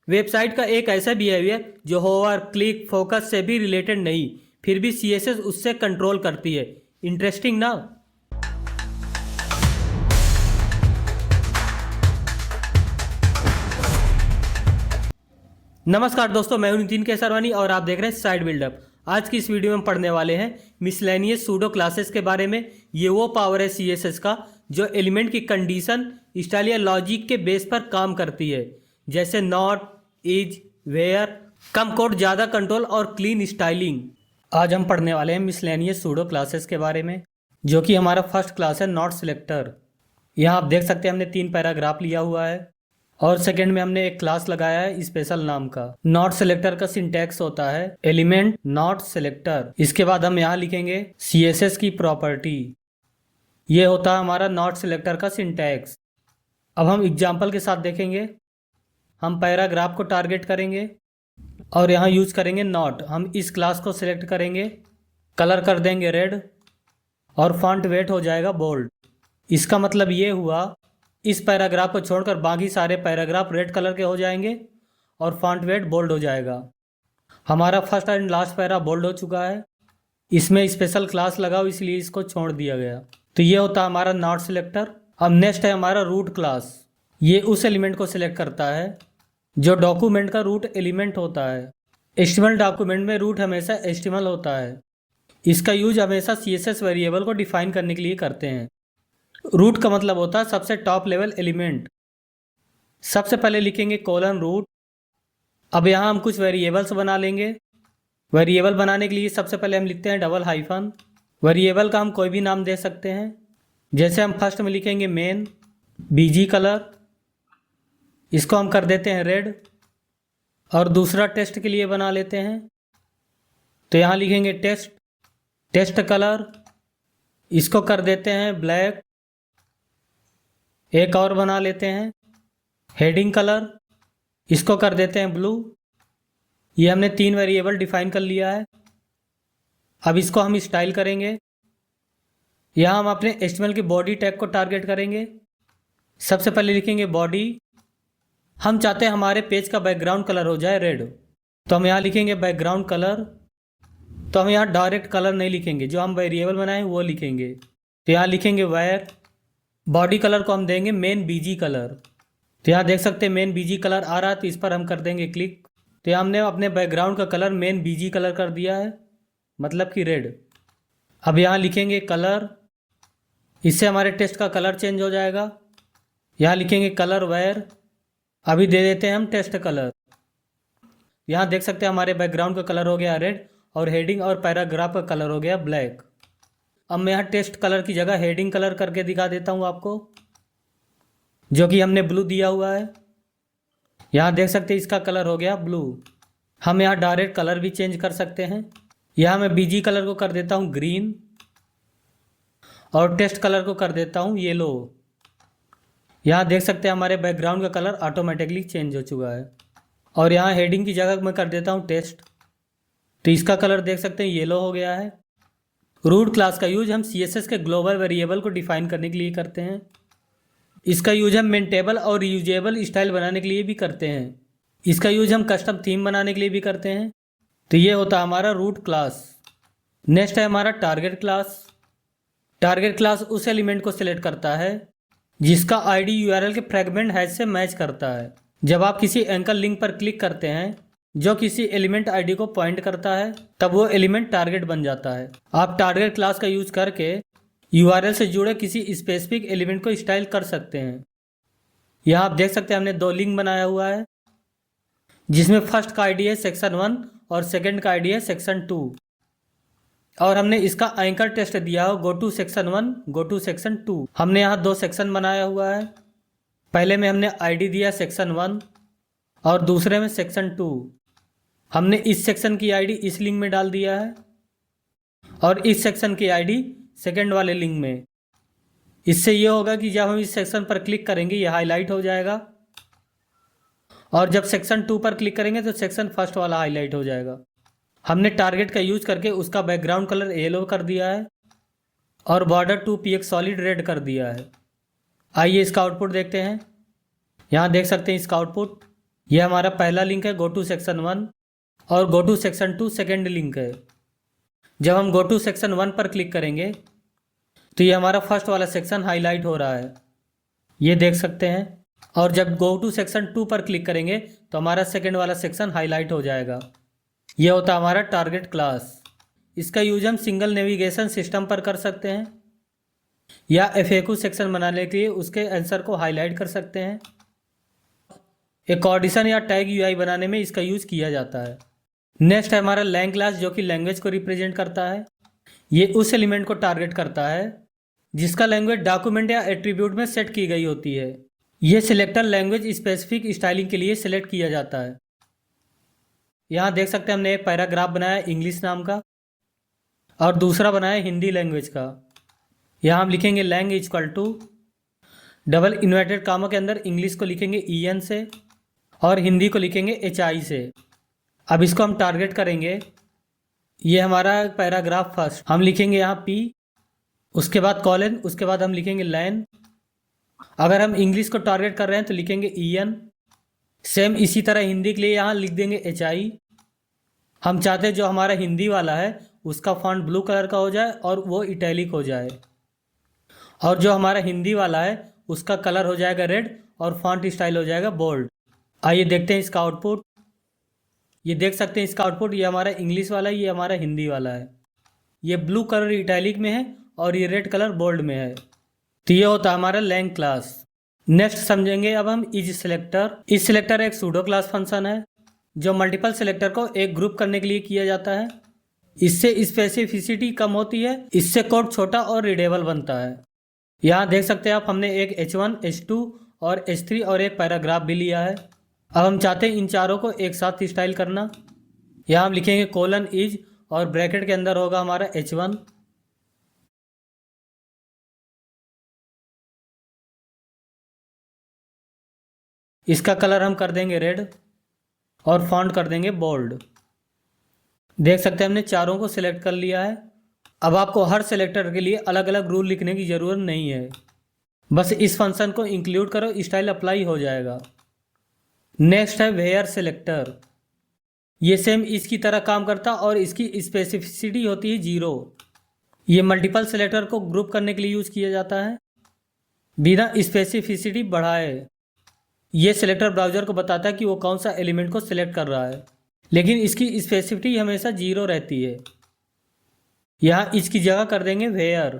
Website का एक ऐसा बिहेवियर जो होवर, क्लिक, फोकस से भी रिलेटेड नहीं, फिर भी सीएसएस उससे कंट्रोल करती है। इंटरेस्टिंग ना। नमस्कार दोस्तों, मैं हूं नितिन केसरवानी और आप देख रहे हैं साइड बिल्डअप। आज की इस वीडियो में हम पढ़ने वाले हैं मिसलेनियस सूडो क्लासेस के बारे में। ये वो पावर है सीएसएस का जो एलिमेंट की कंडीशन, स्टाइल या लॉजिक के बेस पर काम करती है, जैसे नॉट, इज, वेयर, कम कोड, ज़्यादा कंट्रोल और क्लीन स्टाइलिंग। आज हम पढ़ने वाले हैं मिसलेनियस सूडो क्लासेस के बारे में, जो कि हमारा फर्स्ट क्लास है नॉट सिलेक्टर। यहाँ आप देख सकते हैं हमने 3 पैराग्राफ लिया हुआ है और सेकंड में हमने एक क्लास लगाया है स्पेशल नाम का। नॉट सिलेक्टर का सिंटैक्स होता है एलिमेंट नॉट सिलेक्टर। इसके बाद हम यहाँ लिखेंगे सीएसएस की प्रॉपर्टी। ये होता है हमारा नॉट सिलेक्टर का सिंटैक्स। अब हम एग्जाम्पल के साथ देखेंगे। हम पैराग्राफ को टारगेट करेंगे और यहाँ यूज करेंगे नॉट। हम इस क्लास को सिलेक्ट करेंगे, कलर कर देंगे रेड और फॉन्ट वेट हो जाएगा बोल्ड। इसका मतलब ये हुआ इस पैराग्राफ को छोड़कर बाकी सारे पैराग्राफ रेड कलर के हो जाएंगे और फॉन्ट वेट बोल्ड हो जाएगा। हमारा first and last para bold हो चुका है। इसमें स्पेशल क्लास लगाओ इसलिए इसको छोड़ दिया गया। तो ये होता है हमारा नॉट सिलेक्टर। अब नेक्स्ट है हमारा रूट क्लास। ये उस एलिमेंट को सिलेक्ट करता है जो डॉक्यूमेंट का रूट एलिमेंट होता है। एचटीएमएल डॉक्यूमेंट में रूट हमेशा एचटीएमएल होता है। इसका यूज हमेशा सीएसएस वेरिएबल को डिफाइन करने के लिए करते हैं। रूट का मतलब होता है सबसे टॉप लेवल एलिमेंट। सबसे पहले लिखेंगे कोलन रूट। अब यहाँ हम कुछ वेरिएबल्स बना लेंगे। वेरिएबल बनाने के लिए सबसे पहले हम लिखते हैं डबल हाइफन। वेरिएबल का हम कोई भी नाम दे सकते हैं, जैसे हम फर्स्ट में लिखेंगे मेन बीजी कलर, इसको हम कर देते हैं रेड। और दूसरा टेस्ट के लिए बना लेते हैं, तो यहाँ लिखेंगे टेस्ट कलर, इसको कर देते हैं ब्लैक। एक और बना लेते हैं हेडिंग कलर, इसको कर देते हैं ब्लू। ये हमने 3 वेरिएबल डिफाइन कर लिया है। अब इसको हम स्टाइल करेंगे। यहाँ हम अपने एचटीएमएल की बॉडी टैग को टारगेट करेंगे। सबसे पहले लिखेंगे बॉडी। हम चाहते हैं हमारे पेज का बैकग्राउंड कलर हो जाए रेड, तो हम यहाँ लिखेंगे बैकग्राउंड कलर। तो हम यहाँ डायरेक्ट कलर नहीं लिखेंगे, जो हम वेरिएबल बनाए वो लिखेंगे। तो यहाँ लिखेंगे वेयर। बॉडी कलर को हम देंगे मेन बीजी कलर। तो यहाँ देख सकते हैं मेन बीजी कलर आ रहा है, तो इस पर हम कर देंगे क्लिक। तो यहाँ हमने अपने बैकग्राउंड का कलर मेन बीजी कलर कर दिया है, मतलब कि रेड। अब यहाँ लिखेंगे कलर, इससे हमारे टेस्ट का कलर चेंज हो जाएगा। यहाँ लिखेंगे कलर वेयर। अभी दे देते हैं हम टेस्ट कलर। यहाँ देख सकते हैं हमारे बैकग्राउंड का कलर हो गया रेड और हेडिंग और पैराग्राफ का कलर हो गया ब्लैक। अब मैं यहाँ टेस्ट कलर की जगह हेडिंग कलर करके दिखा देता हूँ आपको, जो कि हमने ब्लू दिया हुआ है। यहाँ देख सकते हैं इसका कलर हो गया ब्लू। हम यहाँ डायरेक्ट कलर भी चेंज कर सकते हैं। यहाँ मैं बीजी कलर को कर देता हूँ ग्रीन और टेस्ट कलर को कर देता हूँ येलो। यहाँ देख सकते हैं हमारे बैकग्राउंड का कलर ऑटोमेटिकली चेंज हो चुका है। और यहाँ हेडिंग की जगह मैं कर देता हूँ टेस्ट, तो इसका कलर देख सकते हैं येलो हो गया है। रूट क्लास का यूज हम सीएसएस के ग्लोबल वेरिएबल को डिफाइन करने के लिए करते हैं। इसका यूज हम मेंटेबल और रीयूजेबल स्टाइल बनाने के लिए भी करते हैं। इसका यूज हम कस्टम थीम बनाने के लिए भी करते हैं। तो ये होता है हमारा रूट क्लास। नेक्स्ट है हमारा टारगेट क्लास। टारगेट क्लास उस एलिमेंट को सिलेक्ट करता है जिसका आईडी यूआरएल के फ्रेगमेंट हैश से मैच करता है। जब आप किसी एंकर लिंक पर क्लिक करते हैं जो किसी एलिमेंट आईडी को पॉइंट करता है, तब वो एलिमेंट टारगेट बन जाता है। आप टारगेट क्लास का यूज करके यूआरएल से जुड़े किसी स्पेसिफिक एलिमेंट को स्टाइल कर सकते हैं। यहाँ आप देख सकते हैं हमने 2 लिंक बनाया हुआ है, जिसमें फर्स्ट का आईडी है सेक्शन 1 और सेकंड का आईडी है सेक्शन 2। और हमने इसका एंकर टेस्ट दिया हो go to section 1, go to section 2। हमने यहाँ 2 सेक्शन बनाया हुआ है। पहले में हमने आईडी दिया सेक्शन 1 और दूसरे में सेक्शन 2। हमने इस सेक्शन की आईडी इस लिंक में डाल दिया है और इस सेक्शन की आईडी सेकंड वाले लिंक में। इससे ये होगा कि जब हम इस सेक्शन पर क्लिक करेंगे ये हाईलाइट हो जाएगा, और जब सेक्शन 2 पर क्लिक करेंगे तो सेक्शन फर्स्ट वाला हाईलाइट हो जाएगा। हमने टारगेट का यूज करके उसका बैकग्राउंड कलर येलो कर दिया है और बॉर्डर 2px सॉलिड रेड कर दिया है। आइए इसका आउटपुट देखते हैं। यहाँ देख सकते हैं इसका आउटपुट। ये हमारा पहला लिंक है गो टू सेक्शन 1 और go to section 2 second link है। जब हम गो टू सेक्शन 1 पर क्लिक करेंगे तो ये हमारा फर्स्ट वाला सेक्शन हाईलाइट हो रहा है, ये देख सकते हैं। और जब गो टू सेक्शन 2 पर क्लिक करेंगे तो हमारा सेकेंड वाला सेक्शन हाईलाइट हो जाएगा। ये होता है हमारा टारगेट क्लास। इसका यूज हम सिंगल नेविगेशन सिस्टम पर कर सकते हैं या FAQ सेक्शन बनाने के लिए उसके आंसर को हाईलाइट कर सकते हैं। एक ऑडिशन या टैग UI बनाने में इसका यूज किया जाता है। नेक्स्ट है हमारा लैंग क्लास, जो कि लैंग्वेज को रिप्रेजेंट करता है। ये उस एलिमेंट को टारगेट करता है जिसका लैंग्वेज डॉक्यूमेंट या एट्रीब्यूट में सेट की गई होती है। ये सिलेक्टर लैंग्वेज स्पेसिफिक स्टाइलिंग के लिए सिलेक्ट किया जाता है। यहाँ देख सकते हैं हमने एक पैराग्राफ बनाया इंग्लिश नाम का और दूसरा बनाया हिंदी लैंग्वेज का। यहाँ हम लिखेंगे lang equal to double inverted commas के अंदर इंग्लिश को लिखेंगे EN से और हिंदी को लिखेंगे HI से। अब इसको हम टारगेट करेंगे। ये हमारा पैराग्राफ फर्स्ट हम लिखेंगे यहाँ P, उसके बाद कॉलन, उसके बाद हम लिखेंगे लैन। अगर हम इंग्लिश को टारगेट कर रहे हैं तो लिखेंगे EN। सेम इसी तरह हिंदी के लिए यहाँ लिख देंगे HI। हम चाहते हैं जो हमारा हिंदी वाला है उसका फॉन्ट ब्लू कलर का हो जाए और वो इटैलिक हो जाए, और जो हमारा हिंदी वाला है उसका कलर हो जाएगा रेड और फॉन्ट स्टाइल हो जाएगा बोल्ड। आइए देखते हैं इसका आउटपुट। ये देख सकते हैं इसका आउटपुट, ये हमारा इंग्लिश वाला है, ये हमारा हिंदी वाला है। ये ब्लू कलर इटैलिक में है और ये रेड कलर बोल्ड में है। तो ये होता है हमारा लैंग क्लास। नेक्स्ट समझेंगे अब हम इज सिलेक्टर। इज सिलेक्टर एक सूडो क्लास फंक्शन है जो मल्टीपल सिलेक्टर को एक ग्रुप करने के लिए किया जाता है। इससे स्पेसिफिसिटी कम होती है, इससे कोड छोटा और रीडेबल बनता है। यहाँ देख सकते हैं आप, हमने एक H1, H2 और H3 और एक पैराग्राफ भी लिया है। अब हम चाहते हैं इन चारों को एक साथ स्टाइल करना। यहाँ हम लिखेंगे कोलन इज और ब्रैकेट के अंदर होगा हमारा H1। इसका कलर हम कर देंगे रेड और फॉन्ट कर देंगे बोल्ड। देख सकते हैं हमने चारों को सिलेक्ट कर लिया है। अब आपको हर सिलेक्टर के लिए अलग अलग रूल लिखने की ज़रूरत नहीं है, बस इस फंक्शन को इंक्लूड करो, स्टाइल अप्लाई हो जाएगा। नेक्स्ट है वेयर सिलेक्टर। ये सेम इसकी तरह काम करता और इसकी स्पेसिफिसिटी होती है 0। ये मल्टीपल सिलेक्टर को ग्रुप करने के लिए यूज किया जाता है बिना स्पेसिफिसिटी बढ़ाए। ये सिलेक्टर ब्राउजर को बताता है कि वो कौन सा एलिमेंट को सिलेक्ट कर रहा है, लेकिन इसकी स्पेसिफिसिटी हमेशा 0 रहती है। यहाँ इसकी जगह कर देंगे वेयर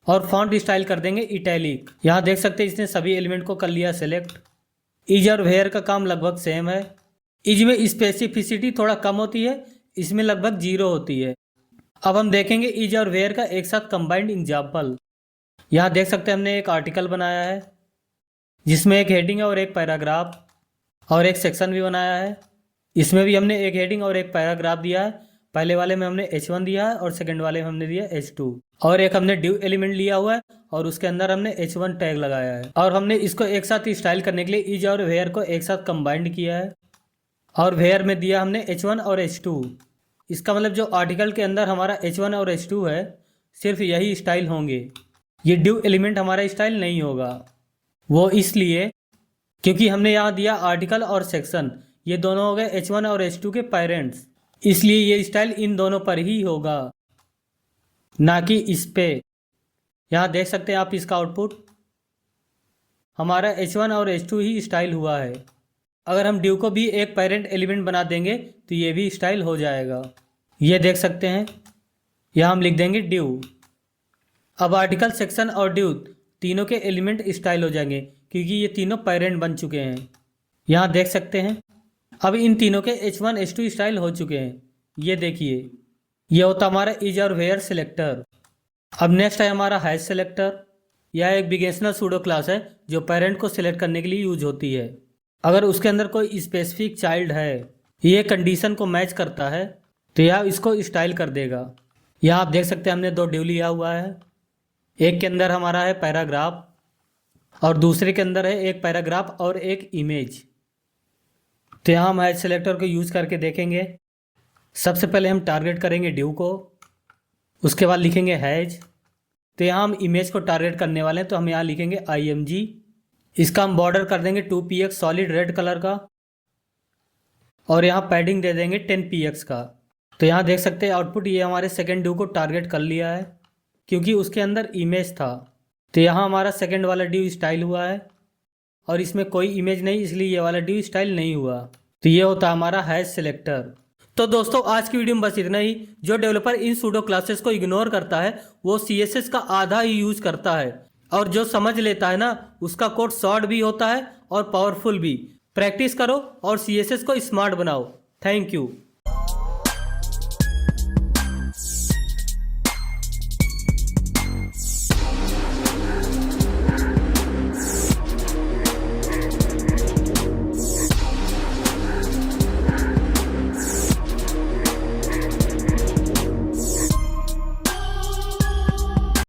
और फॉन्ट स्टाइल कर देंगे इटैलिक। यहाँ देख सकते हैं इसने सभी एलिमेंट को कर लिया सेलेक्ट। इज और वेयर का काम लगभग सेम है। इज में स्पेसिफिसिटी थोड़ा कम होती है, इसमें लगभग 0 होती है। अब हम देखेंगे इज और वेयर का एक साथ कंबाइंड एग्जाम्पल। यहाँ देख सकते हैं हमने एक आर्टिकल बनाया है जिसमें एक हेडिंग है और एक पैराग्राफ और एक सेक्शन भी बनाया है। इसमें भी हमने एक हेडिंग और एक पैराग्राफ दिया है। पहले वाले में हमने H1 दिया है और सेकंड वाले में हमने दिया H2, और एक हमने div एलिमेंट लिया हुआ है और उसके अंदर हमने H1 टैग लगाया है। और हमने इसको एक साथ स्टाइल करने के लिए इज और वेयर को एक साथ कंबाइंड किया है और वेयर में दिया हमने H1 और H2। इसका मतलब जो आर्टिकल के अंदर हमारा H1 और H2 है सिर्फ यही स्टाइल होंगे, ये div एलिमेंट हमारा स्टाइल नहीं होगा। वो इसलिए क्योंकि हमने यहाँ दिया आर्टिकल और सेक्शन, ये दोनों हो गए H1 और H2 के पेरेंट्स, इसलिए ये स्टाइल इन दोनों पर ही होगा, ना कि इस पे। यहाँ देख सकते हैं आप इसका आउटपुट, हमारा H1 और H2 ही स्टाइल हुआ है। अगर हम div को भी एक पेरेंट एलिमेंट बना देंगे तो ये भी स्टाइल हो जाएगा। ये देख सकते हैं, यहाँ हम लिख देंगे div। अब आर्टिकल, सेक्शन और div तीनों के एलिमेंट स्टाइल हो जाएंगे क्योंकि ये तीनों पेरेंट बन चुके हैं। यहाँ देख सकते हैं अब इन तीनों के H1, H2 स्टाइल हो चुके हैं। ये देखिए, ये होता हमारा इज और वेयर सिलेक्टर। अब नेक्स्ट है हमारा हैश सिलेक्टर। यह एक बिगेशनल सूडो क्लास है जो पेरेंट को सिलेक्ट करने के लिए यूज होती है। अगर उसके अंदर कोई स्पेसिफिक चाइल्ड है, ये कंडीशन को मैच करता है, तो यह इसको स्टाइल कर देगा। यहाँ आप देख सकते हैं हमने 2 div लिया हुआ है। एक के अंदर हमारा है पैराग्राफ और दूसरे के अंदर है एक पैराग्राफ और एक इमेज। तो यहाँ हम हैश सिलेक्टर को यूज़ करके देखेंगे। सबसे पहले हम टारगेट करेंगे div को, उसके बाद लिखेंगे हैश। तो यहाँ हम इमेज को टारगेट करने वाले हैं, तो हम यहाँ लिखेंगे img। इसका हम बॉर्डर कर देंगे 2px सॉलिड रेड कलर का। और यहाँ पैडिंग दे देंगे 10px का। तो यहाँ देख सकते हैं आउटपुट, ये हमारे सेकेंड डिव को टारगेट कर लिया है क्योंकि उसके अंदर इमेज था। तो यहाँ हमारा सेकेंड वाला डिव स्टाइल हुआ है और इसमें कोई इमेज नहीं, इसलिए ये वाला डिव स्टाइल नहीं हुआ। तो ये होता है हमारा हैश सिलेक्टर। तो दोस्तों आज की वीडियो में बस इतना ही। जो डेवलपर इन सूडो क्लासेस को इग्नोर करता है वो CSS का आधा ही यूज करता है, और जो समझ लेता है ना उसका कोड शॉर्ट भी होता है और पावरफुल भी। प्रैक्टिस करो और CSS को स्मार्ट बनाओ। Thank you.